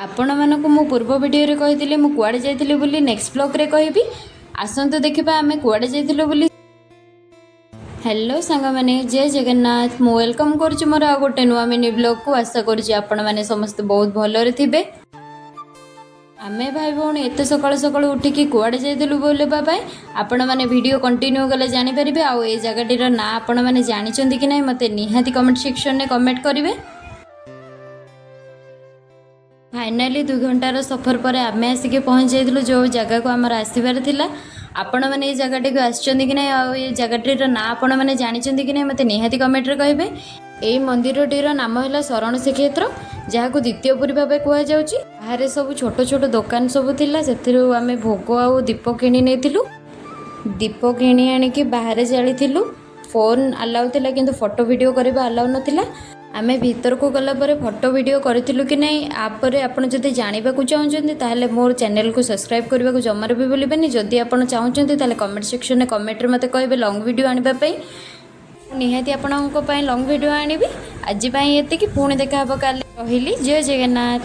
आपण मानक मो पूर्व वीडियो रे कहिथिले मु कुआडे जाइथिले बोली नेक्स्ट ब्लॉग रे कहबी आसंतु देखिबा आमे कुआडे जाइथिलो बोली। हेलो सांग माने जय जगन्नाथ मु वेलकम करछु मोर आ गोटे नुआ मिनी ब्लॉग को। आशा करछि आपण माने समस्त बहुत भलो रे थिबे। आमे भाई भौणी एते सकाळ सकाळ उठिकी कुआडे जाइथिलु बोलबा पाई आपण माने वीडियो कंटिन्यू गले जानि परिबे। आ ए जगहटीर ना आपण माने जानिचंदी कि नै मते निहाती कमेंट सेक्शन ने कमेंट करिवे। फाइनाली 2 घंटार सफर पर आमे आसिके पहुँच जाइथिलु जो जगह को आमर आसीबार थिला। आपण माने ए जगहटी को आछचंदी कि नै आ ए जगहटीर ना आपण माने जानिचंदी कि नै मते निहाती कमेंट रे कहिबे। एई मंदिरटीर नाम हैला शरण श्रीक्षेत्र जहाको द्वितीयपुरी भाबे कुआ जाउची। बाहरे सब छोट छोट दुकान सब थिला सेथिरु आमे भोग आ दीप किनी नेथिलु। दीप किनी आनिकी बाहरे जालिथिलु। फोन अलाउ थिला किंतु फोटो वीडियो करबा अलाउ नथिला। आमे भीतर को गला पर फोटो वीडियो करथिलु कि नै आपरे आपण जदि जानिबा को चाहउचंती ताले मोर चैनल को सब्सक्राइब करबा को जमार भी भूलिबेनी। जदि आपण चाहउचंती ताले कमेंट सेक्शन ने कमेंट रे मते कहबे लॉन्ग वीडियो आनिबा पई निहाती आपणको पई लॉन्ग वीडियो आनिबी। आज पई एते कि पुणी देखा हबो काले। रहिली जय जगन्नाथ।